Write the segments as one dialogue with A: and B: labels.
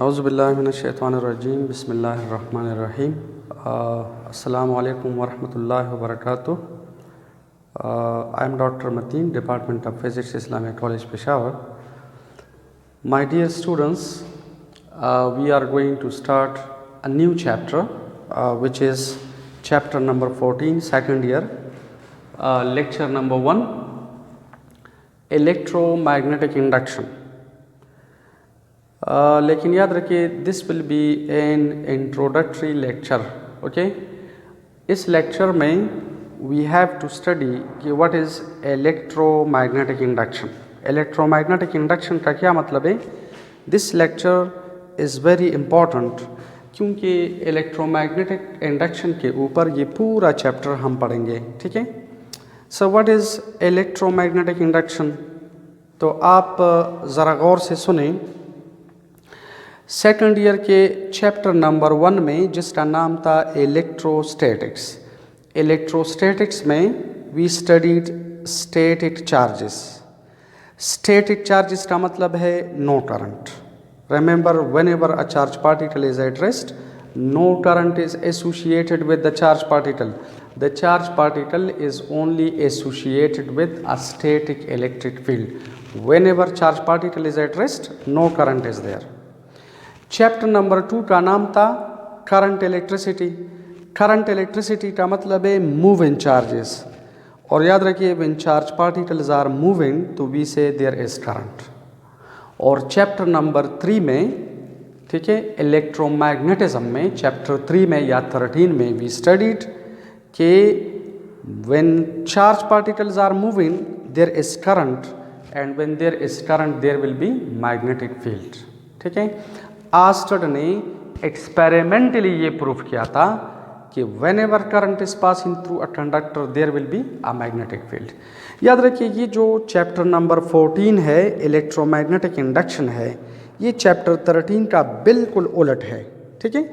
A: औज़ुबिल्लाहिमिनश्शैतानिर्रजीम बिस्मिल्लाहिर्रहमानिर्रहीम। अस्सलामु अलैकुम वरहमतुल्लाहि वबरकातुह। I am Dr. Mateen, Department of Physics, Islamic College, Peshawar. My dear students, we are going to start a new chapter, which is chapter number 14, second year, lecture number 1, electromagnetic induction. लेकिन याद रखिए this will be N introductory lecture. Okay, इस lecture में we have to study कि what is electromagnetic induction. Electromagnetic induction का क्या मतलब है? This lecture is very important क्योंकि इलेक्ट्रोमैग्नेटिक इंडक्शन के ऊपर ये पूरा चैप्टर हम पढ़ेंगे। ठीक है, so what is electromagnetic induction? तो आप ज़रा गौर से सुने। सेकंड ईयर के चैप्टर नंबर 1 में जिसका नाम था इलेक्ट्रोस्टैटिक्स, इलेक्ट्रोस्टैटिक्स में we studied static charges. Static charges का मतलब है no current. Remember, whenever a charge particle is at rest, no current is associated with the charge particle. The charge particle is only associated with a static electric field. Whenever charge particle is at rest, no current is there. Chapter number 2 का नाम था current electricity. Current electricity का मतलब है moving charges. और याद रखिए when charge particles are moving तो we say there is current. और चैप्टर नंबर 3 में, ठीक है, इलेक्ट्रोमैग्नेटिज्म में चैप्टर 3 में या 13 में वी स्टडीड कि when charge particles are moving there is current and when there is current there will be magnetic field. ठीक है, आस्टर्ड ने एक्सपेरिमेंटली ये प्रूफ किया था कि whenever current is passing through a conductor there will be a magnetic field. याद रखिए ये जो चैप्टर नंबर 14 है इलेक्ट्रोमैग्नेटिक इंडक्शन है, ये चैप्टर 13 का बिल्कुल उलट है। ठीक है,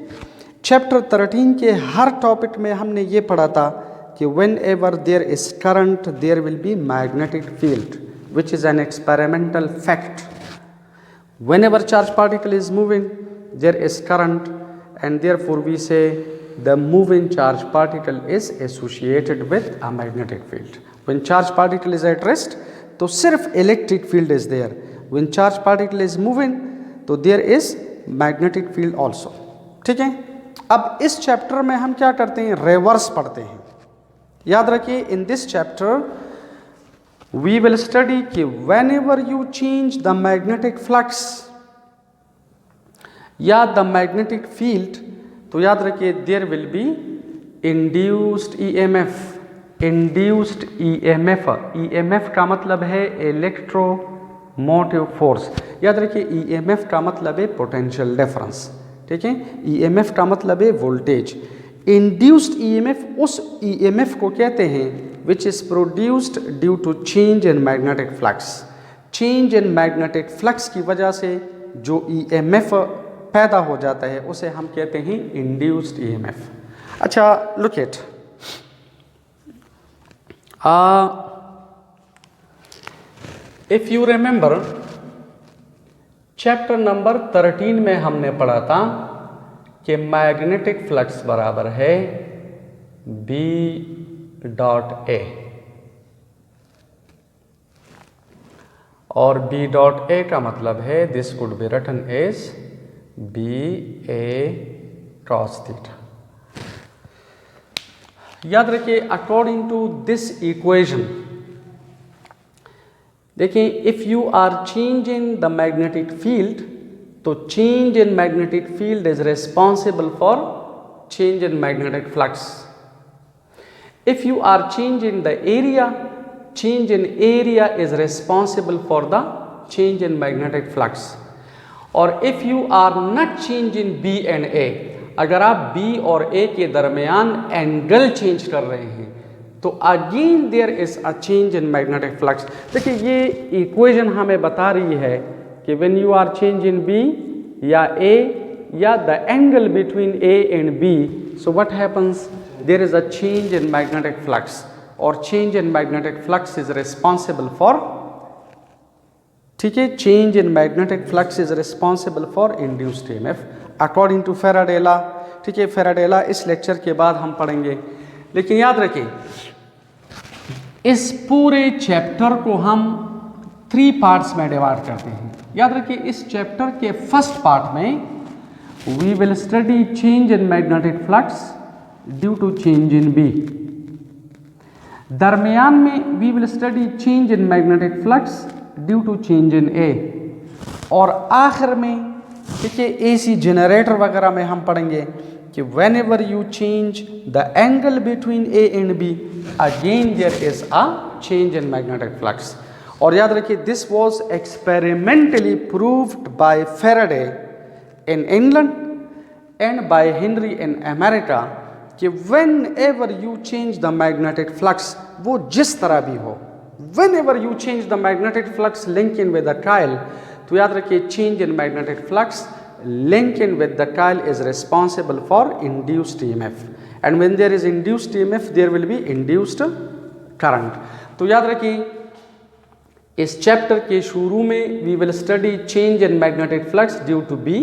A: चैप्टर 13 के हर टॉपिक में हमने ये पढ़ा था कि whenever there is current there will be magnetic field, which is an experimental fact. Whenever charge particle is moving, there is current, and therefore we say the moving charge particle is associated with a magnetic field. When charge particle is at rest, तो सिर्फ electric field is there. When charge particle is moving, तो there is magnetic field also. ठीक है, अब इस chapter में हम क्या करते हैं? रिवर्स पढ़ते हैं। याद रखिए in this chapter we will study कि whenever you change the magnetic flux या the magnetic field, तो याद रखिए there will be induced EMF. induced EMF, EMF का मतलब है इलेक्ट्रोमोटिव फोर्स। याद रखिए EMF का मतलब है पोटेंशियल डिफरेंस। ठीक है, EMF का मतलब है वोल्टेज। इंड्यूस्ड EMF उस EMF को कहते हैं which is produced due to change in magnetic flux. Change in magnetic flux की वजह से जो EMF पैदा हो जाता है उसे हम कहते हैं induced EMF. अच्छा, look at if you remember chapter number 13 में हमने पढ़ा था कि मैग्नेटिक फ्लक्स बराबर है B डॉट ए, और B डॉट ए का मतलब है this could be written as B A cross theta. याद रखिए अकॉर्डिंग टू दिस इक्वेशन, देखिए if you are changing the magnetic field तो change in magnetic field is responsible for change in magnetic flux. If you are changing the area, change in area is responsible for the change in magnetic flux. और if you are not changing B and A, अगर आप B और A के दरमियान angle change कर रहे हैं तो again there is a change in magnetic flux. देखिए ये इक्वेशन हमें बता रही है कि when you are changing B या A या the angle between A and B, so what happens? There is a change in magnetic flux, or change in magnetic flux is responsible for ठीक है, change in magnetic flux is responsible for induced EMF according to Faraday law. ठीक है, Faraday law इस lecture के बाद हम पढ़ेंगे, लेकिन याद रखिए इस पूरे चैप्टर को हम 3 पार्ट्स में डिवाइड करते हैं। याद रखिए इस चैप्टर के फर्स्ट पार्ट में we will study change in magnetic flux due to change in B, दरमियान में we will study change in magnetic flux due to change in A, और आखिर में ठीक है एसी जनरेटर वगैरह में हम पढ़ेंगे कि whenever you change the angle between A and B again there is a change in magnetic flux. और याद रखिए this was experimentally proved by Faraday in England and by Henry in America कि whenever you change the magnetic flux, वो जिस तरह भी हो, whenever you change the magnetic flux linking with the coil, तो याद रखिए change in magnetic flux linking with the coil is responsible for induced EMF, and when there is induced EMF there will be induced current। तो याद रखिए इस chapter के शुरू में we will study change in magnetic flux due to B,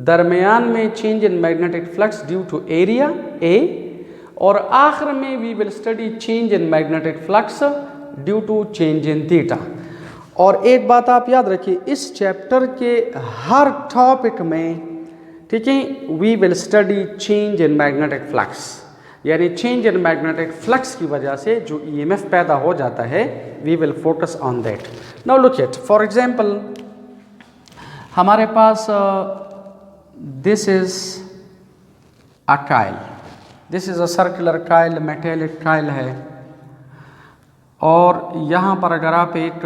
A: दरमियान में change in magnetic flux due to area A, और आखिर में we will study change in magnetic flux due to change in theta. और एक बात आप याद रखिए इस चैप्टर के हर टॉपिक में ठीक है we will study change in magnetic flux, यानी चेंज इन मैग्नेटिक फ्लक्स की वजह से जो ईएमएफ पैदा हो जाता है we will focus on that. Now look at for example हमारे पास this is a coil, this is a circular coil, metallic coil है, और यहाँ पर अगर आप एक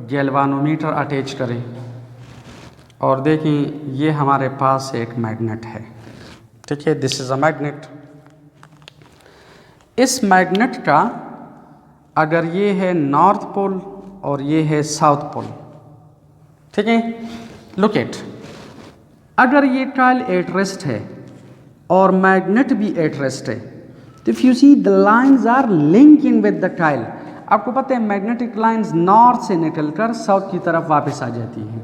A: गैल्वानोमीटर अटैच करें और देखें ये हमारे पास एक मैग्नेट है, ठीक है, दिस इज़ अ मैग्नेट। इस मैग्नेट का अगर ये है नॉर्थ पोल और ये है साउथ पोल, ठीक है, लुक एट, अगर ये काइल एट रेस्ट है और मैग्नेट भी एट रेस्ट है, तो if you see the lines are linking with the coil, आपको पता है मैग्नेटिक लाइंस नॉर्थ से निकलकर साउथ की तरफ वापस आ जाती हैं।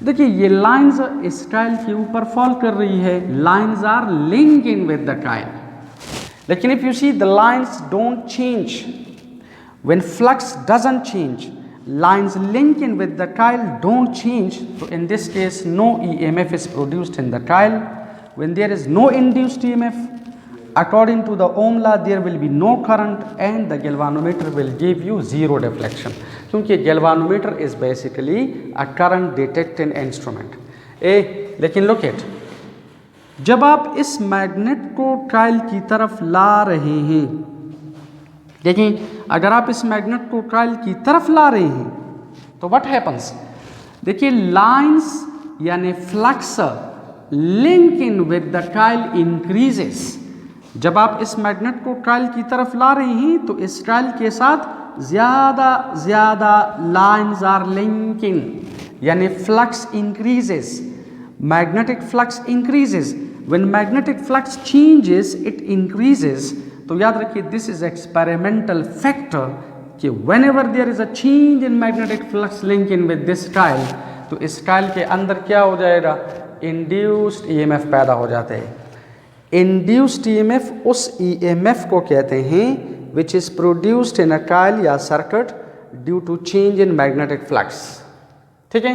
A: देखिए ये लाइंस इस काइल के ऊपर फॉल कर रही है, lines are linking with the coil, लेकिन if you see the lines don't change when flux doesn't change, lines linking with the coil don't change, तो in this case no EMF is produced in the coil. When there is no induced EMF according to the Ohm law there will be no current and the galvanometer will give you zero deflection, क्योंकि galvanometer is basically a current detecting instrument। लेकिन look at, जब आप इस magnet को Kyle की तरफ ला रहे हैं, देखिए अगर आप इस मैग्नेट को काइल की तरफ ला रहे हैं तो what happens, देखिए लाइंस यानी flux linking with the Kyle increases. जब आप इस मैग्नेट को काइल की तरफ ला रहे हैं तो इस काइल के साथ ज़्यादा लाइंस आर लिंकिंग, यानी flux increases, magnetic flux increases, when magnetic flux changes it increases. तो याद रखिए दिस इज एक्सपेरिमेंटल फैक्टर कि whenever there is a change in magnetic flux linking with this coil, तो इस Kyle के अंदर क्या हो जाएगा, इंड्यूस्ड ईएमएफ पैदा हो जाते हैं। इंड्यूस्ड ईएमएफ उस ईएमएफ को कहते हैं which is produced in a coil या circuit due to change in magnetic flux, ठीक है।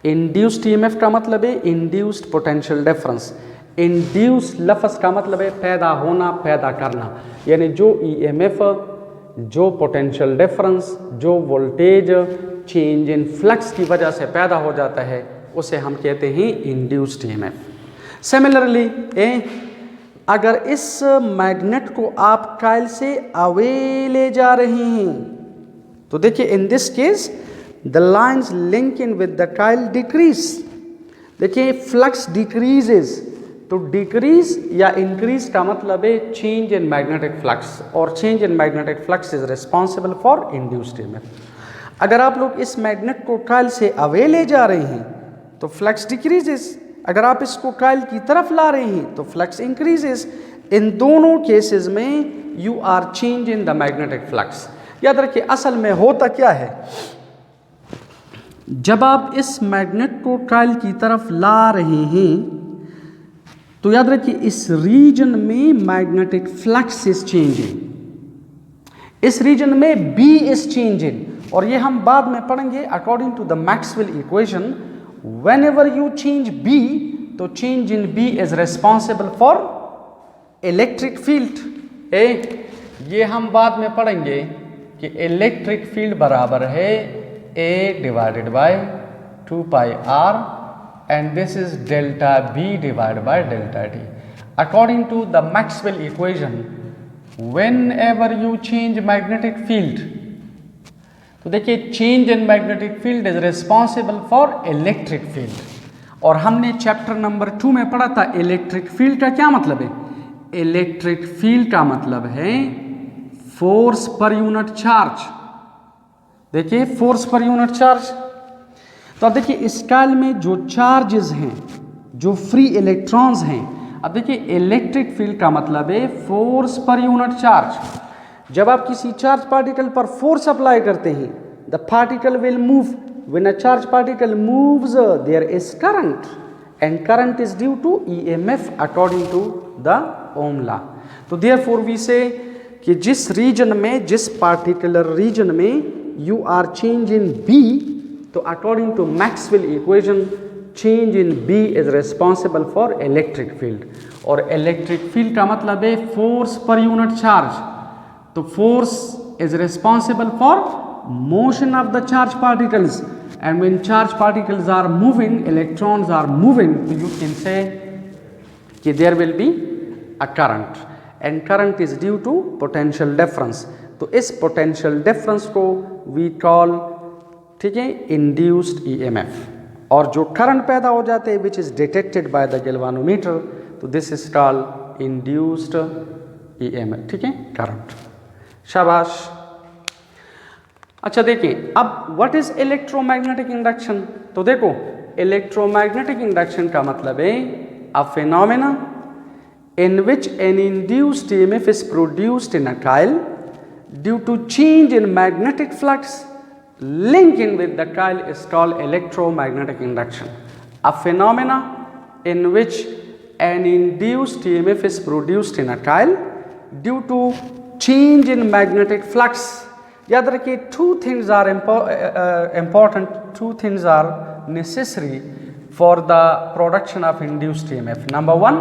A: इंड्यूस्ड ईएमएफ का मतलब है इंड्यूस्ड पोटेंशियल डिफरेंस। इंड्यूस लफ्ज़ का मतलब है पैदा होना, पैदा करना, यानी जो ईएमएफ, जो पोटेंशियल डिफरेंस, जो वोल्टेज चेंज इन फ्लक्स की वजह से पैदा हो जाता है उसे हम कहते हैं इंड्यूस्ड ईएमएफ। सिमिलरली अगर इस मैग्नेट को आप काइल से अवे ले जा रहे हैं तो देखिए इन this case the lines linking with the Kyle decrease. देखिए फ्लक्स डिक्रीजेस, तो डिक्रीज या इंक्रीज का मतलब है चेंज इन मैग्नेटिक फ्लक्स, और change in magnetic flux is responsible for induced EMF. अगर आप लोग इस मैग्नेट को काइल से अवे ले जा रहे हैं तो फ्लक्स डिक्रीजेस, अगर आप इसको काइल की तरफ ला रहे हैं तो फ्लक्स इंक्रीजेस। इन दोनों केसेस में you are change in the magnetic flux. याद रखिए असल में होता क्या है, जब आप इस मैग्नेट को कॉइल की तरफ ला रहे हैं तो याद रखिए इस रीजन में मैग्नेटिक फ्लक्स इज चेंजिंग, इस रीजन में बी इज चेंजिंग, और ये हम बाद में पढ़ेंगे according to the Maxwell equation. Whenever you change B तो change in B is responsible for electric field. ये हम बाद में पढ़ेंगे कि इलेक्ट्रिक फील्ड बराबर है A divided by 2 pi R and this is delta B divided by delta T. According to the Maxwell equation, whenever you change magnetic field, तो देखिए change in magnetic field is responsible for electric field. और हमने chapter number 2 में पढ़ा था electric field का क्या मतलब है। इलेक्ट्रिक फील्ड का मतलब है फोर्स पर यूनिट चार्ज। देखिए फोर्स पर यूनिट चार्ज, तो अब देखिए इस कॉइल में जो चार्जेस हैं, जो फ्री इलेक्ट्रॉन्स हैं, अब देखिए इलेक्ट्रिक फील्ड का मतलब है फोर्स पर यूनिट चार्ज। जब आप किसी चार्ज पार्टिकल पर फोर्स अप्लाई करते हैं, the particle will move. When a charge particle moves there is current and current is due to EMF according to the Ohm law. तो therefore we say कि जिस region में, जिस particular region में you are change in B, तो according to Maxwell equation change in B is responsible for electric field. और electric field का मतलब है फोर्स पर यूनिट चार्ज। तो force is responsible for motion of the charge particles, and when charge particles are moving, electrons are moving, you can say कि there will be a current, and current is due to potential difference. तो इस potential difference को we call, ठीक है, induced EMF. और जो current पैदा हो जाते हैं which is detected by the galvanometer, तो this is called induced EMF, ठीक है, करंट। शाबाश। अच्छा देखिए अब व्हाट इज इलेक्ट्रोमैग्नेटिक इंडक्शन। तो देखो इलेक्ट्रोमैग्नेटिक इंडक्शन का मतलब है अ phenomena in which an induced EMF is produced in a coil due to change in magnetic flux linking with the coil is called electromagnetic induction. A phenomena in which an induced EMF is produced in a coil due to change in magnetic flux. याद रखिए two things are important, two things are necessary for the production of induced EMF. Number one,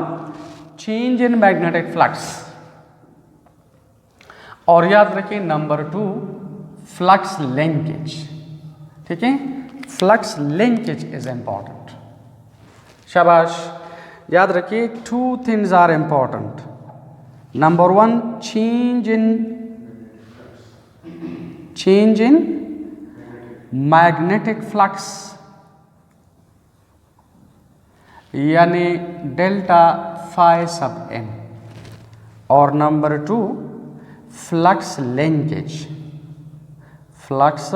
A: change in magnetic flux, और याद रखिए number 2 flux linkage, ठीक है, flux linkage is important. शाबाश। याद रखिए 2 things are important. Number 1 change in magnetic flux, यानी delta phi sub m, और number 2 flux linkage, flux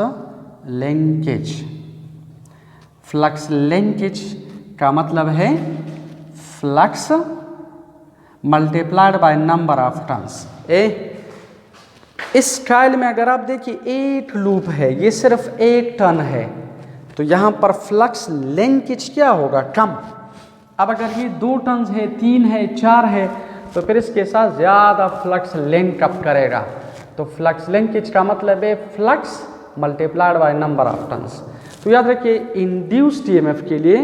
A: linkage. Flux linkage का मतलब है flux multiplied by number of turns. इस कॉइल में अगर आप देखिए एक लूप है, ये सिर्फ एक टर्न है, तो यहां पर फ्लक्स लिंकेज क्या होगा, कम। अब अगर ये 2 टर्न्स है, 3 है, 4 है, तो फिर इसके साथ ज़्यादा फ्लक्स लिंक अप करेगा। तो फ्लक्स लिंकेज का मतलब है flux multiplied by number of turns. तो याद रखिए इंड्यूस्ड ईएमएफ के लिए,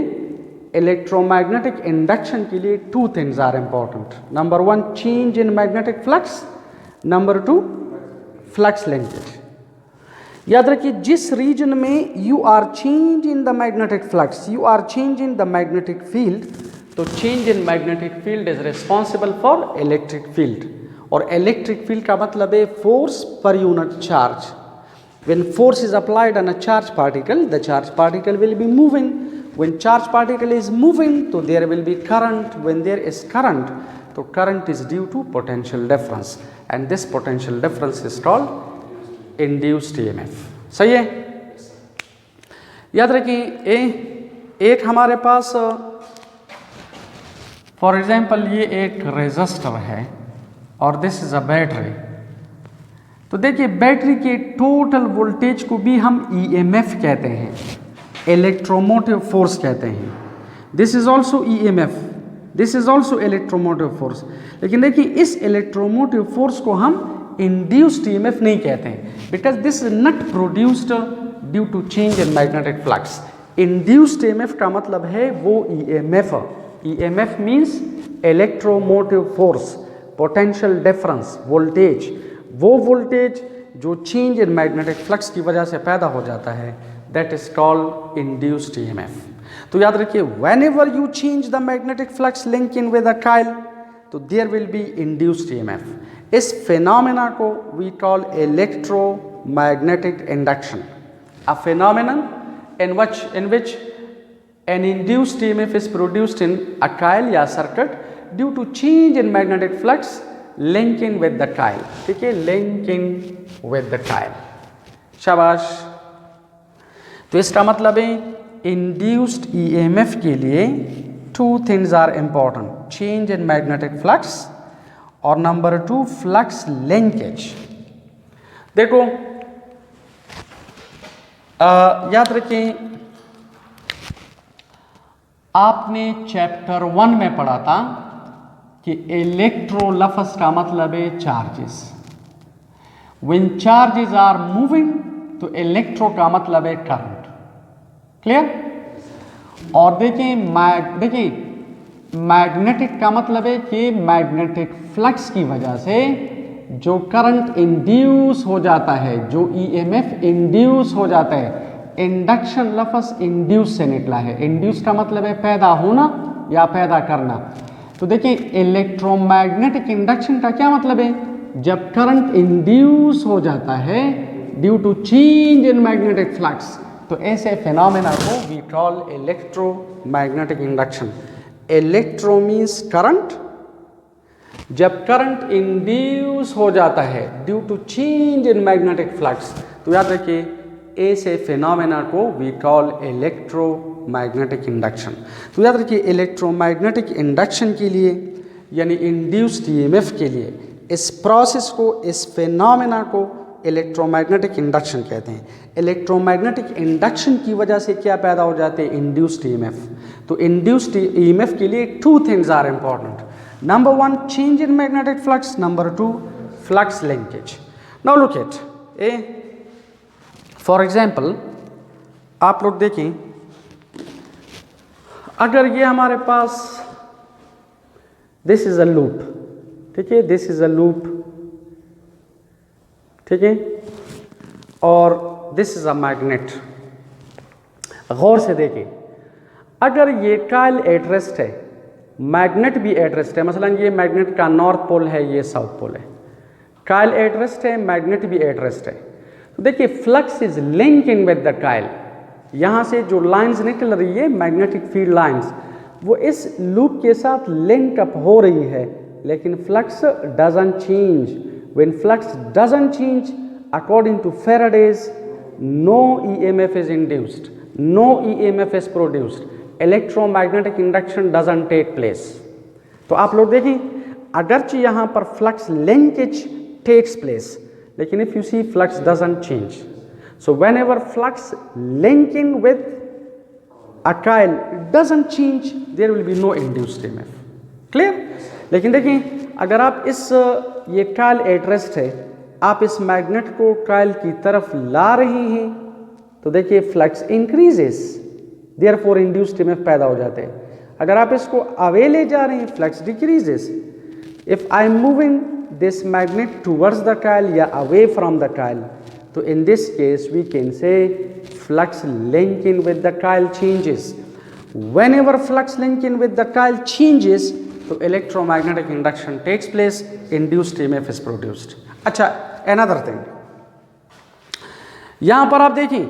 A: इलेक्ट्रोमैग्नेटिक इंडक्शन के लिए 2 things are important. Number 1 change in magnetic flux, number 2 flux linkage. याद रखिए जिस रीजन में you are change in the magnetic flux, you are change in the magnetic field, तो change in magnetic field is responsible for electric field. और electric field का मतलब है force per unit charge. When force is applied on a charge particle, the charge particle will be moving. When charge particle is moving, तो there will be current. When there is current, तो current is due to potential difference, and this potential difference is called induced EMF. सही है। याद रखिए एक हमारे पास for example ये एक रेजिस्टर है और दिस इज अ बैटरी। तो देखिए बैटरी के टोटल वोल्टेज को भी हम ईएमएफ कहते हैं। इलेक्ट्रोमोटिव फोर्स कहते हैं। This is also EMF, this is also electromotive force. लेकिन देखिए इस इलेक्ट्रोमोटिव फोर्स को हम इंड्यूस्ड ईएमएफ नहीं कहते हैं, because this is not produced due to change in magnetic flux. Induced EMF का मतलब है वो EMF, EMF means electromotive force, potential difference, voltage, वो वोल्टेज जो चेंज इन मैग्नेटिक फ्लक्स की वजह से पैदा हो जाता है, that is called induced EMF. तो याद रखिए, whenever you change the magnetic flux linking with a coil, तो there will be induced EMF. इस फिनोमेना को we call electromagnetic induction, a phenomenon in which an induced EMF is produced in a coil या circuit due to change in magnetic flux linking with the coil। ठीक है, linking with the coil। शाबाश। तो इसका मतलब है induced EMF के लिए two things are important, change in magnetic flux और number 2 flux linkage। देखो याद रखें, आपने चैप्टर 1 में पढ़ा था कि इलेक्ट्रो लफ्ज़ का मतलब है charges. When charges are moving, तो इलेक्ट्रो का मतलब है करंट। क्लियर? और देखिए मैग्नेटिक का मतलब है कि मैग्नेटिक फ्लक्स की वजह से जो करंट इंड्यूस हो जाता है, जो ईएमएफ इंड्यूस हो जाता है। इंडक्शन लफ्ज़ इंड्यूस से निकला है। इंड्यूस का मतलब है पैदा होना या पैदा करना। तो देखिए इलेक्ट्रोमैग्नेटिक इंडक्शन का क्या मतलब है, जब करंट इंड्यूस हो जाता है due to change in magnetic flux, तो ऐसे फिनोमेना को we call electromagnetic induction. Electro means current, जब करंट इंड्यूस हो जाता है due to change in magnetic flux, तो याद रखिए ऐसे फिनोमेना को वी कॉल इलेक्ट्रोमैग्नेटिक इंडक्शन। तो याद रखिए इलेक्ट्रोमैग्नेटिक इंडक्शन के लिए यानी इंड्यूस्ड ईएमएफ के लिए इस प्रोसेस को, इस फिनोमेना को इलेक्ट्रोमैग्नेटिक इंडक्शन कहते हैं। इलेक्ट्रोमैग्नेटिक इंडक्शन की वजह से क्या पैदा हो जाते हैं, इंड्यूस्ड ईएमएफ। तो इंड्यूस्ड ईएमएफ के लिए two things are important, number 1 change in magnetic flux, number 2 flux linkage। now look at for example, आप लोग देखें, अगर ये हमारे पास this is a loop, ठीक है, this is a loop, ठीक है, और this is a magnet। गौर से देखें, अगर ये कॉइल एट रेस्ट है, मैग्नेट भी एट रेस्ट है, मसलन ये मैग्नेट का नॉर्थ पोल है, ये साउथ पोल है, कॉइल एट रेस्ट है, मैग्नेट भी एट रेस्ट है। तो देखिए flux is linking with the coil, यहाँ से जो लाइंस निकल रही है मैग्नेटिक फील्ड लाइंस, वो इस लूप के साथ लिंक अप हो रही है, लेकिन flux doesn't change. When flux doesn't change, according to Faraday's, no EMF is induced, no EMF is produced, electromagnetic induction doesn't take place. तो आप लोग देखें, अगरचे यहाँ पर फ्लक्स लिंकेज टेक्स प्लेस, लेकिन if you see flux doesn't change. So whenever flux linking with a coil doesn't change, there will be no induced EMF. Clear? लेकिन देखिए अगर आप इस ये कॉइल एट रेस्ट है, आप इस मैग्नेट को कॉइल की तरफ ला रहे हैं, तो देखिए flux increases, therefore induced EMF पैदा हो जाते हैं। अगर आप इसको अवे ले जा रहे हैं, flux decreases. If I am moving this magnet towards the coil या अवे फ्रॉम द कॉइल, तो in this case we can say flux linking with the coil changes. Whenever flux linking with the coil changes, तो electromagnetic induction takes place, induced EMF is produced. अच्छा, another thing, यहां पर आप देखिए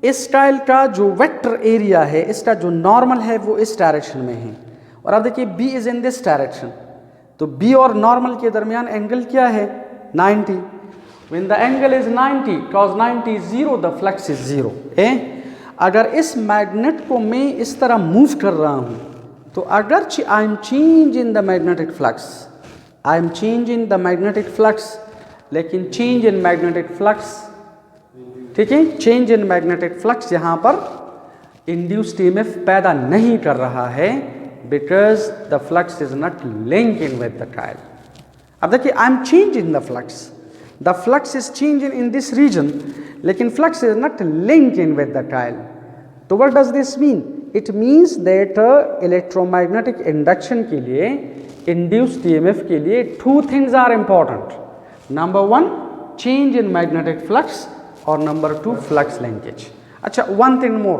A: इस coil का जो वेक्टर एरिया है, इसका जो नॉर्मल है वो इस डायरेक्शन में है, और आप देखिए B is in this direction, तो B और नॉर्मल के दरमियान एंगल क्या है, 90। When the angle is 90, cos 90 is 0, the flux is 0 है। अगर इस मैग्नेट को मैं इस तरह मूव कर रहा हूं, तो अगर I am change in the magnetic flux, I am change in the magnetic flux, लेकिन चेंज इन मैग्नेटिक फ्लक्स, ठीक है, चेंज इन मैग्नेटिक फ्लक्स यहाँ पर इंड्यूस्ड ईएमएफ पैदा नहीं कर रहा है because the flux is not linking with the coil. अब देखिए I am changing the flux is changing in this region, लेकिन flux is not linking with the coil. तो what does this mean? It means that electromagnetic induction के लिए, induced EMF के लिए two things are important. Number one, change in magnetic flux, और number two, flux linkage. अच्छा, one thing more,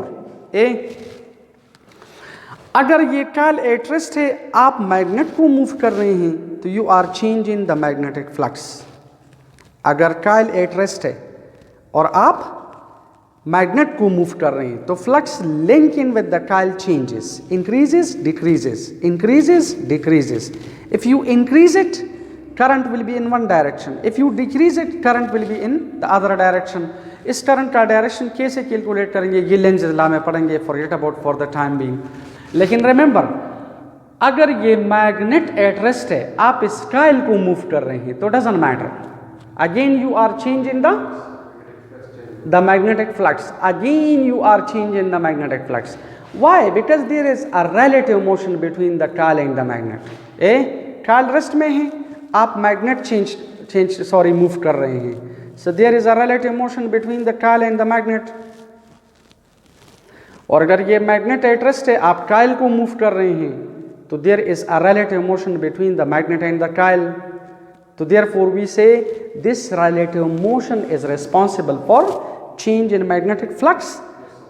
A: अगर ये coil at rest है, आप मैग्नेट को मूव कर रहे हैं तो you are change in the magnetic flux. अगर कॉइल एट रेस्ट है और आप मैग्नेट को मूव कर रहे हैं तो flux linking with the coil changes, increases decreases. If you increase it, current will be in one direction. If you decrease it, current will be in the other direction. इस current का direction कैसे calculate करेंगे, ये Lenz law में पढ़ेंगे, forget about for the time being. लेकिन remember, अगर ये मैग्नेट एट रेस्ट है, आप इस कॉइल को मूव कर रहे हैं तो doesn't matter, again you are change in the magnetic flux, again you are changing the magnetic flux. Why? Because there is a relative motion between the coil and the magnet. coil rest में है, आप magnet move कर रहे हैं, so there is a relative motion between the coil and the magnet. और अगर ये magnet at rest है, आप coil को move कर रहे हैं तो there is a relative motion between the magnet and the coil. So therefore we say this relative motion is responsible for change in magnetic flux,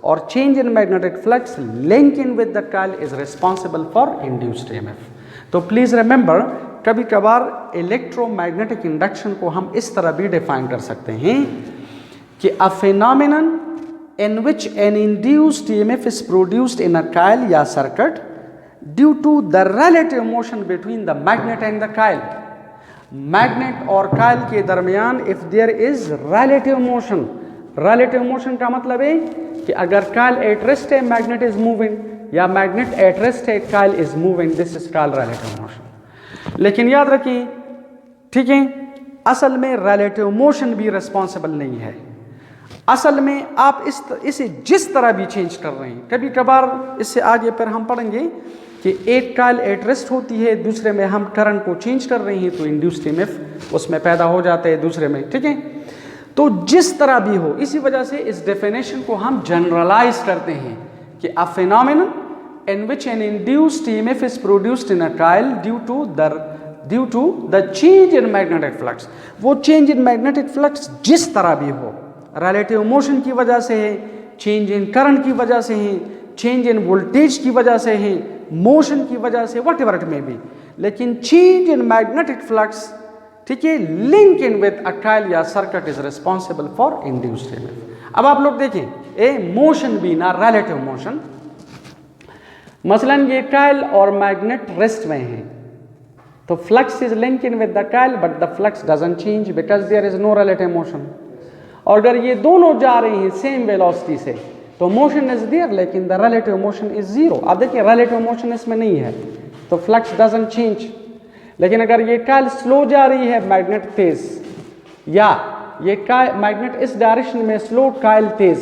A: or change in magnetic flux link in with the coil is responsible for induced EMF. तो please remember, कभी कभार electromagnetic induction को हम इस तरह भी define कर सकते हैं कि अ phenomenon in which an induced EMF is produced in a coil या circuit due to the relative motion between the magnet and the coil. Magnet और कॉइल के दरमियान if there is relative motion, relative motion का मतलब है कि अगर coil at rest है, मैग्नेट इज मूविंग, या मैग्नेट एट रेस्ट है, coil is moving, this is called relative motion. लेकिन याद रखिए, ठीक है, असल में रिलेटिव मोशन भी रिस्पॉन्सिबल नहीं है। असल में आप इसे जिस तरह भी चेंज कर रहे हैं, कभी कभार इससे आगे पर हम पढ़ेंगे कि एक कॉइल एट रेस्ट होती है, दूसरे में हम करंट को चेंज कर रहे हैं तो इंड्यूस्ड ईएमएफ उसमें पैदा हो जाते हैं दूसरे में, ठीक है। तो जिस तरह भी हो, इसी वजह से इस डेफिनेशन को हम जनरलाइज करते हैं कि a phenomenon in which an induced EMF is produced in a coil due to the change in magnetic flux. वो चेंज इन मैग्नेटिक फ्लक्स जिस तरह भी हो, रिलेटिव मोशन की वजह से है, चेंज इन करंट की वजह से है, चेंज इन वोल्टेज की वजह से है, मोशन की वजह से, whatever it may be, लेकिन चेंज इन मैग्नेटिक फ्लक्स, ठीक है, linking with a coil या circuit is responsible for induced EMF. अब आप लोग देखें, ए मोशन भी ना रिलेटिव मोशन, मसलन ये कॉइल और मैग्नेट रेस्ट में है तो flux is linking with the coil but the flux doesn't change because there is no relative motion. और अगर ये दोनों जा रहे हैं सेम वेलोसिटी से तो मोशन इज देयर, लेकिन the relative motion is zero. अब देखिए, रिलेटिव मोशन इसमें नहीं है तो फ्लक्स डजंट चेंज। लेकिन अगर ये कॉइल स्लो जा रही है, मैग्नेट तेज, या ये मैग्नेट इस डायरेक्शन में स्लो, कॉइल तेज,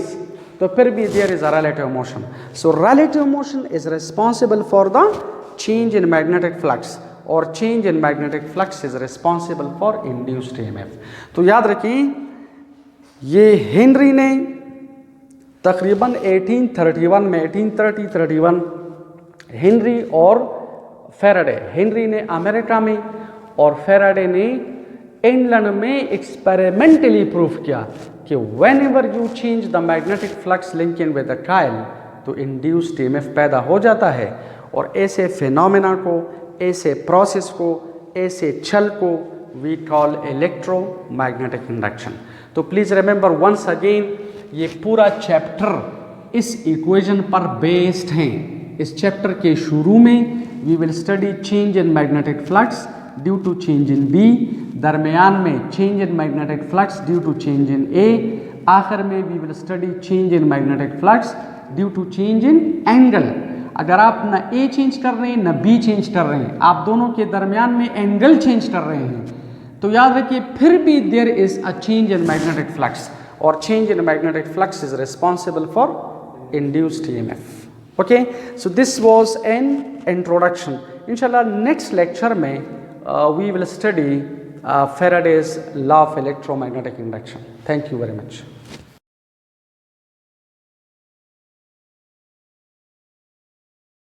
A: तो फिर भी there is a relative motion. So relative motion is responsible for the change in magnetic flux, और change in magnetic flux is responsible for induced EMF. तो याद रखिए, ये हेनरी ने तकरीबन 1831 में, 1830-31, हेनरी और फेराडे, हेनरी ने अमेरिका में और फेराडे ने इंग्लैंड में एक्सपेरिमेंटली प्रूफ किया कि when ever you change the magnetic flux linking with the coil तो इंड्यूस्ड ईएमएफ पैदा हो जाता है। और ऐसे फिनोमेना को, ऐसे प्रोसेस को, ऐसे छल को वी कॉल इलेक्ट्रोमैग्नेटिक इंडक्शन। तो प्लीज रिमेंबर वंस अगेन, ये पूरा चैप्टर इस इक्वेशन पर बेस्ड है। इस चैप्टर के शुरू में we will study change in magnetic flux due to change in B, दरमियान में change in magnetic flux due to change in A, आखिर में we will study change in magnetic flux due to change in angle. अगर आप ना ए change कर रहे हैं ना बी चेंज कर रहे हैं, आप दोनों के दरमियान में एंगल चेंज कर रहे हैं, तो याद रखिए फिर भी there is a change in magnetic flux, और change in magnetic flux is responsible for induced EMF. Okay, so this was an introduction. Inshallah, next lecture में we will study Faraday's law of electromagnetic induction. Thank you very much.